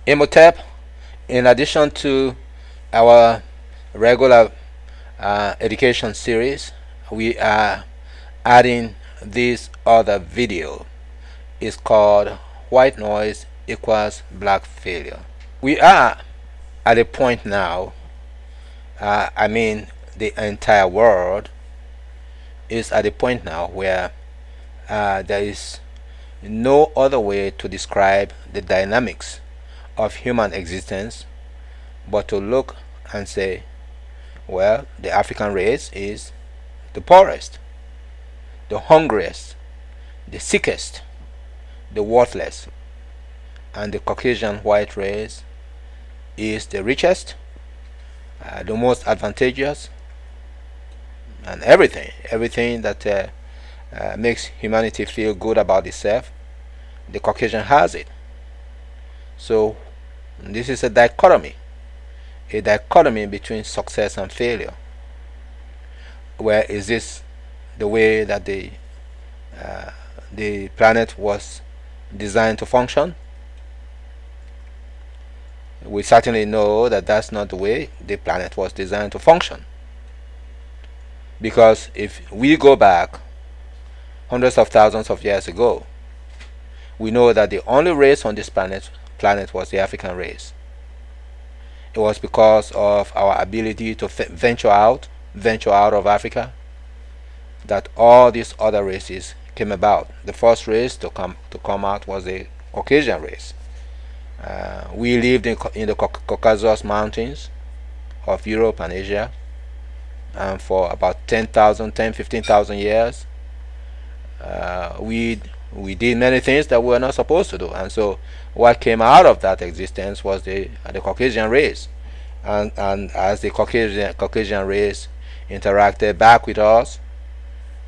Imhotep, in addition to our regular education series, we are adding this other video. It's called White Noise Equals Black Failure. We are at a point now, I mean, the entire world is at a point now where there is no other way to describe the dynamics of human existence but to look and say, well, the African race is the poorest, the hungriest, the sickest, the worthless, and the Caucasian white race is the richest, the most advantageous, and everything that makes humanity feel good about itself, the Caucasian has it. So this is a dichotomy between success and failure. Where is this the way that the planet was designed to function? We certainly know that that's not the way the planet was designed to function. Because if we go back hundreds of thousands of years ago, we know that the only race on this planet was the African race. It was because of our ability to venture out of Africa, that all these other races came about. The first race to come out was the Caucasian race. We lived in the Caucasus Mountains of Europe and Asia, and for about 15,000 years, we did many things that we were not supposed to do, and so what came out of that existence was the Caucasian race, and as the Caucasian race interacted back with us,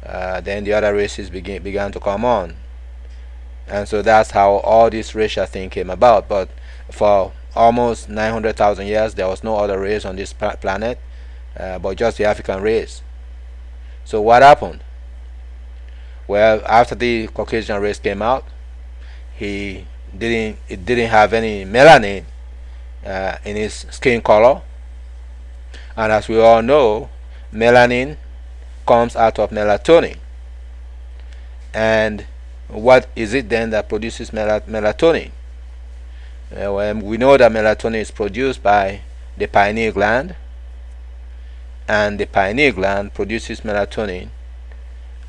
then the other races began to come on, and so that's how all this racial thing came about. But for almost 900,000 years, there was no other race on this planet, but just the African race. So what happened? Well, after the Caucasian race came out, it didn't have any melanin in his skin color, and as we all know, melanin comes out of melatonin. And what is it then that produces melatonin? Well, we know that melatonin is produced by the pineal gland, and the pineal gland produces melatonin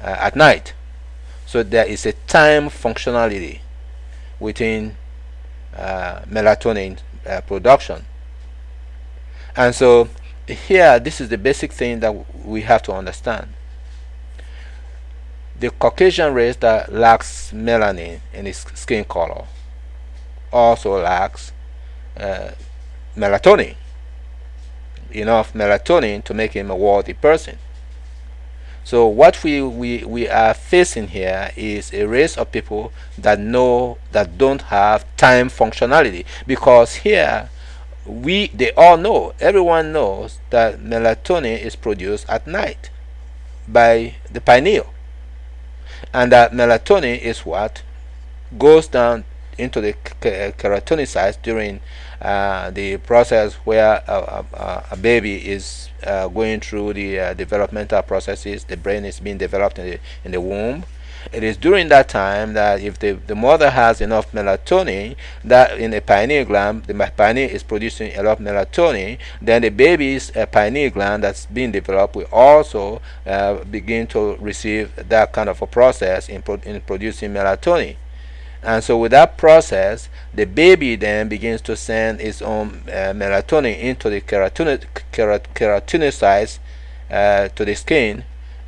at night. So there is a time functionality within melatonin production. And so here, this is the basic thing that we have to understand. The Caucasian race that lacks melanin in its skin color also lacks melatonin, enough melatonin to make him a worthy person. So what we are facing here is a race of people that don't have time functionality, because here they all know, everyone knows that melatonin is produced at night by the pineal, and that melatonin is what goes down into the keratinocytes during the process where a baby is going through the developmental processes. The brain is being developed in the womb. It is during that time that if the mother has enough melatonin, that in the pineal gland, the pineal is producing a lot of melatonin, then the baby's pineal gland that's being developed will also begin to receive that kind of a process in producing melatonin. And so with that process, the baby then begins to send its own melatonin into the keratinocytes to the skin,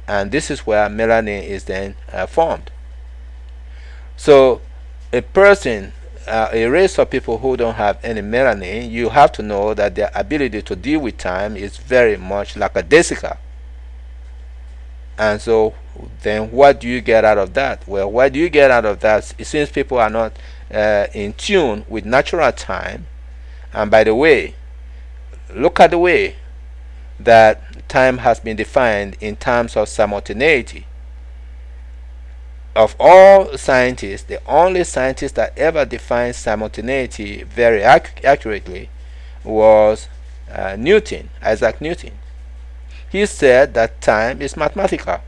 and this is where melanin is then formed. So a race of people who don't have any melanin, you have to know that their ability to deal with time is very much lackadaisical. And so then what do you get out of that? Well, what do you get out of that? Since people are not in tune with natural time, and by the way, look at the way that time has been defined in terms of simultaneity. of all scientists, the only scientist that ever defined simultaneity very accurately was Newton, Isaac Newton. He said that time is mathematical.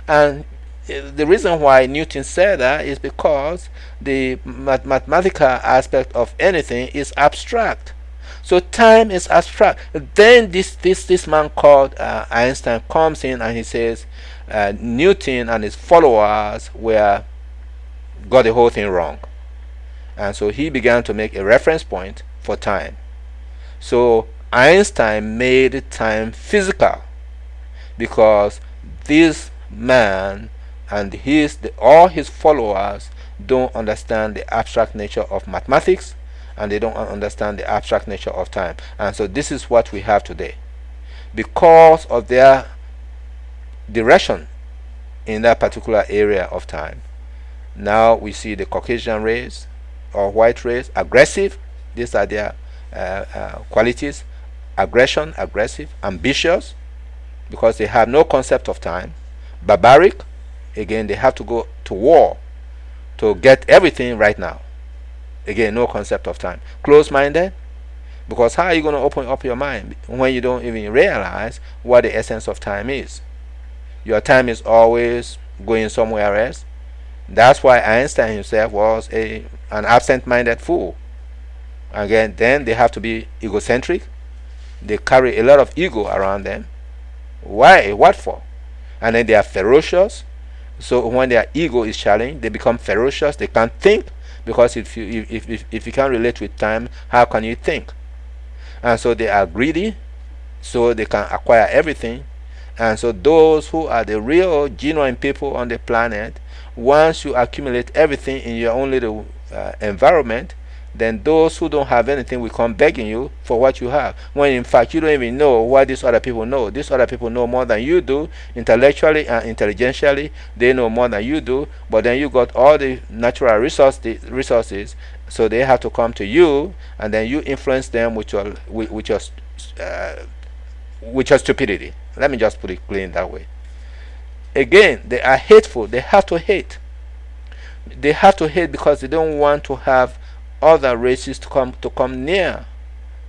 And the reason why Newton said that is because the mathematical aspect of anything is abstract. So time is abstract. Then this man called Einstein comes in and he says Newton and his followers were got the whole thing wrong. And so he began to make a reference point for time. So Einstein made time physical because this man and all his followers don't understand the abstract nature of mathematics, and they don't understand the abstract nature of time. And so this is what we have today. Because of their direction in that particular area of time, now we see the Caucasian race or white race aggressive. These are their qualities: aggression, aggressive, ambitious, because they have no concept of time; barbaric, again, they have to go to war to get everything right now, again, no concept of time; close-minded, because how are you going to open up your mind when you don't even realize what the essence of time is? Your time is always going somewhere else. That's why Einstein himself was an absent-minded fool. Again, then they have to be egocentric. They carry a lot of ego around them. Why? What for? And then they are ferocious. So when their ego is challenged, they become ferocious. They can't think, because if you can't relate with time, how can you think? And so they are greedy, so they can acquire everything. And so those who are the real genuine people on the planet, once you accumulate everything in your own little environment, then those who don't have anything will come begging you for what you have, when in fact you don't even know what these other people know. These other people know more than you do, intellectually and intelligentially. They know more than you do, but then you got all the natural resources, so they have to come to you, and then you influence them with your stupidity. Let me just put it clean that way. Again, they are hateful. They have to hate. They have to hate because they don't want to have other races to come near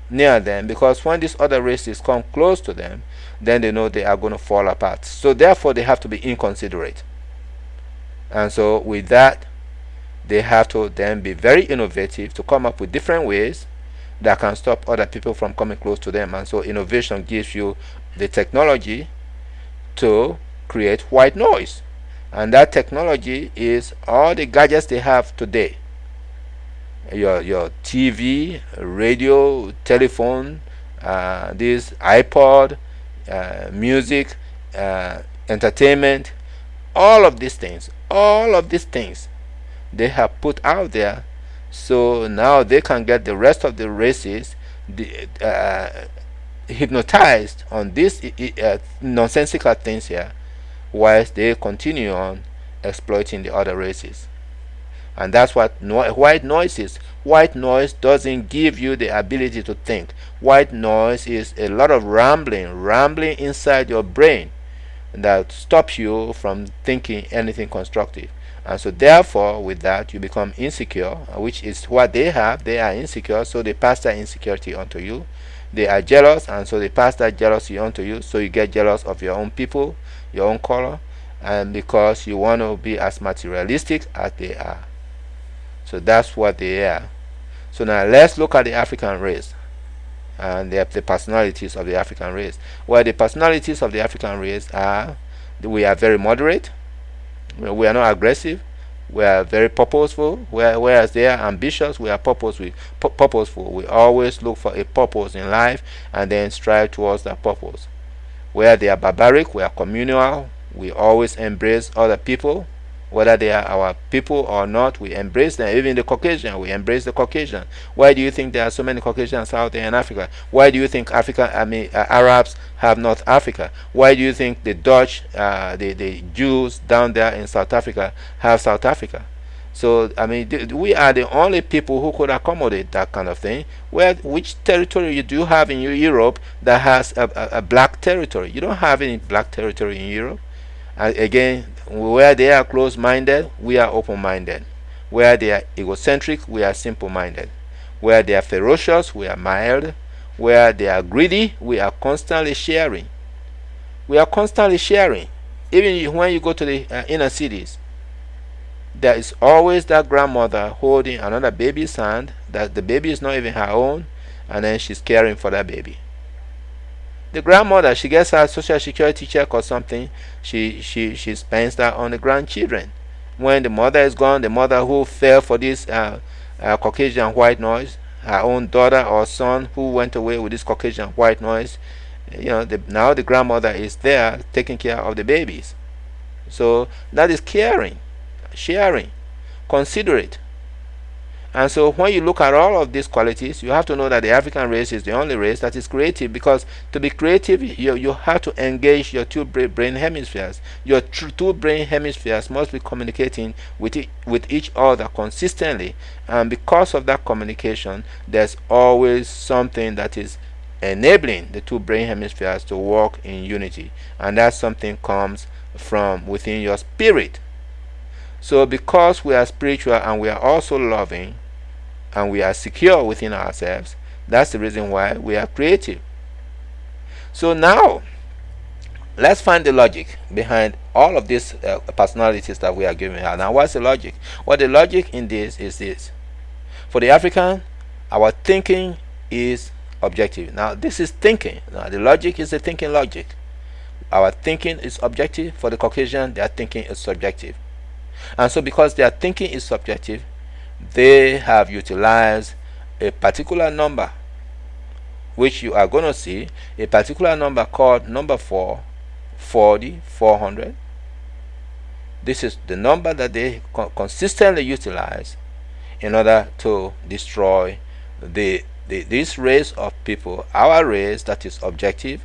them, because when these other races come close to them, then they know they are going to fall apart. So therefore they have to be inconsiderate. And so with that, they have to then be very innovative to come up with different ways that can stop other people from coming close to them. And so innovation gives you the technology to create white noise, and that technology is all the gadgets they have today: your TV, radio, telephone, this iPod, music, entertainment, all of these things they have put out there, so now they can get the rest of the races hypnotized on these nonsensical things here, whilst they continue on exploiting the other races. And that's what white noise is. White noise doesn't give you the ability to think. White noise is a lot of rambling inside your brain that stops you from thinking anything constructive. And so therefore with that you become insecure, which is what they have. They are insecure, so they pass that insecurity onto you. They are jealous, and so they pass that jealousy onto you, so you get jealous of your own people, your own color, and because you want to be as materialistic as they are. So that's what they are. So now let's look at the African race and the personalities of the African race. Well, the personalities of the African race are: we are very moderate, we are not aggressive, we are very purposeful, whereas they are ambitious. We are purposeful. We always look for a purpose in life and then strive towards that purpose. Where they are barbaric, we are communal. We always embrace other people, whether they are our people or not. We embrace them. Even the Caucasian, we embrace the Caucasian. Why do you think there are so many Caucasians out there in Africa? Why do you think Arabs have North Africa? Why do you think the Dutch, the Jews down there in South Africa have South Africa? So we are the only people who could accommodate that kind of thing. Which territory do you have in Europe that has a black territory? You don't have any black territory in Europe. Again, Where they are closed-minded, we are open-minded. Where they are egocentric, we are simple-minded. Where they are ferocious, we are mild. Where they are greedy, we are constantly sharing. We are constantly sharing. Even when you go to the inner cities, there is always that grandmother holding another baby's hand, that the baby is not even her own, and then she's caring for that baby. The grandmother, she gets her social security check or something, she spends that on the grandchildren. When the mother is gone, the mother who fell for this Caucasian white noise, her own daughter or son who went away with this Caucasian white noise, now the grandmother is there taking care of the babies. So that is caring, sharing, considerate. And so when you look at all of these qualities, you have to know that the African race is the only race that is creative, because to be creative, you have to engage your two brain hemispheres. Your two brain hemispheres must be communicating with each other consistently. And because of that communication, there's always something that is enabling the two brain hemispheres to work in unity. And that something comes from within your spirit. So because we are spiritual and we are also loving and we are secure within ourselves, that's the reason why we are creative. So now let's find the logic behind all of these personalities that we are giving her. Now what's the logic? Well, the logic in this is this. For the African, our thinking is objective. Now this is thinking. Now the logic is the thinking logic. Our thinking is objective. For the Caucasian, their thinking is subjective. And so because their thinking is subjective, they have utilized a particular number, which you are going to see, a particular number called number 4, 40, 400. This is the number that they consistently utilize in order to destroy this race of people, our race that is objective,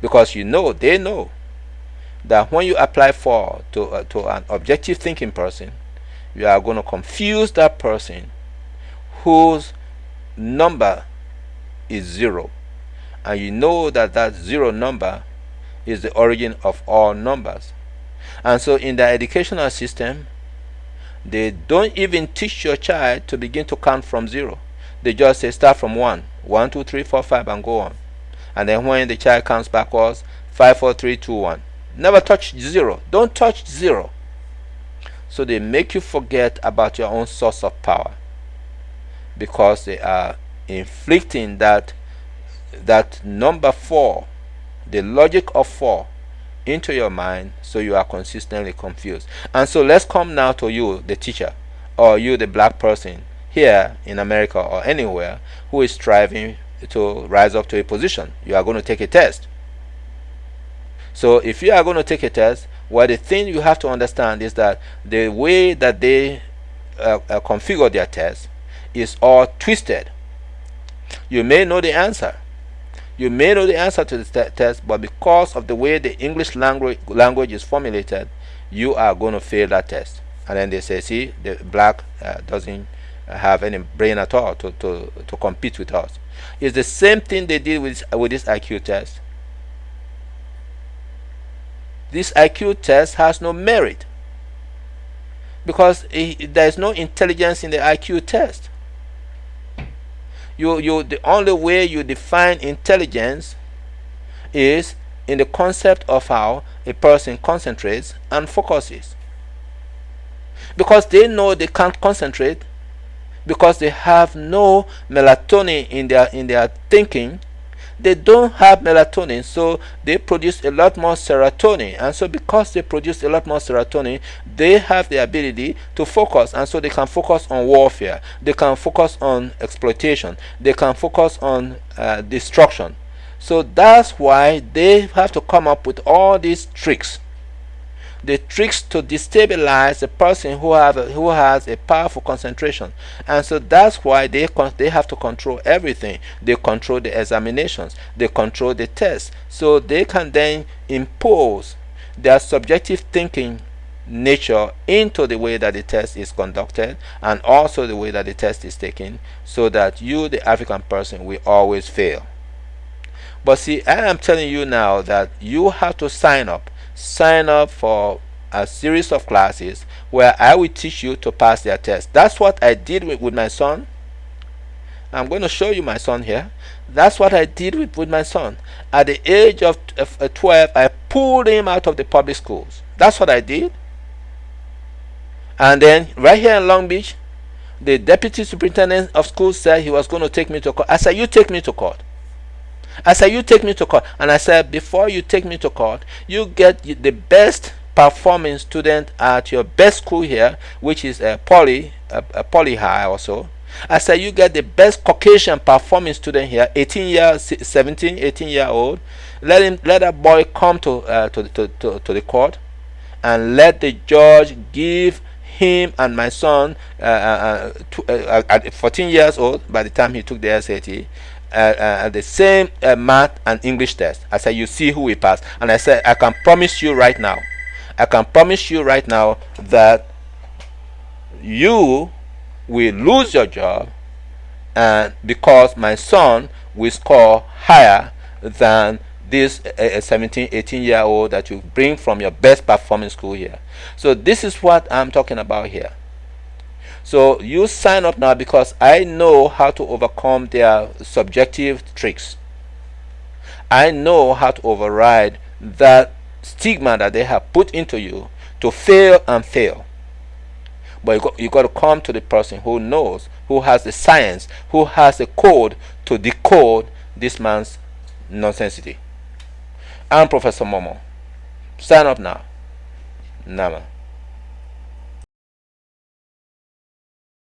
because they know that when you apply 4 to an objective thinking person, you are going to confuse that person whose number is 0, and you know that that 0 number is the origin of all numbers. And so in the educational system, they don't even teach your child to begin to count from 0. They just say start from 1, 1, 2, 3, 4, 5, and go on. And then when the child counts backwards, 5, 4, 3, 2, 1. Never touch 0. Don't touch 0. So they make you forget about your own source of power, because they are inflicting that number 4, the logic of 4, into your mind, so you are consistently confused. And so let's come now to you, the teacher, or you, the black person here in America or anywhere, who is striving to rise up to a position. You are going to take a test. So if you are going to take a test, well, the thing you have to understand is that the way that they configure their test is all twisted. You may know the answer. You may know the answer to the test, but because of the way the English language is formulated, you are going to fail that test. And then they say, see, the black doesn't have any brain at all to compete with us. It's the same thing they did with this IQ test. This IQ test has no merit, because there is no intelligence in the IQ test. The only way you define intelligence is in the concept of how a person concentrates and focuses. Because they know they can't concentrate, because they have no melatonin in their thinking. They don't have melatonin, so they produce a lot more serotonin. And so because they produce a lot more serotonin, they have the ability to focus. And so they can focus on warfare. They can focus on exploitation. They can focus on destruction. So that's why they have to come up with all these tricks. The tricks to destabilize a person who has a powerful concentration. And so that's why they have to control everything. They control the examinations, they control the tests, so they can then impose their subjective thinking nature into the way that the test is conducted, and also the way that the test is taken, so that you, the African person, will always fail. But see, I am telling you now that you have to sign up for a series of classes where I will teach you to pass their test. That's what I did with my son. I'm going to show you my son here. That's what I did with my son. At the age of 12, I pulled him out of the public schools. That's what I did. And then right here in Long Beach, the deputy superintendent of schools said he was going to take me to court. I said, you take me to court. I said, you take me to court. And I said, before you take me to court, you get the best performing student at your best school here, which is a poly high also. I said, you get the best Caucasian performing student here, 17, 18 year old. Let that boy come to the court, and let the judge give him and my son at 14 years old, by the time he took the SAT, the same math and English test. I said, you see who will pass. And I said, I can promise you right now that you will lose your job, and because my son will score higher than this 17, 18 year old that you bring from your best performing school here. So this is what I'm talking about here. So you sign up now, because I know how to overcome their subjective tricks. I know how to override that stigma that they have put into you to fail and fail. But you got to come to the person who knows, who has the science, who has the code to decode this man's nonsensity. I'm Professor Momo. Sign up now. Nama.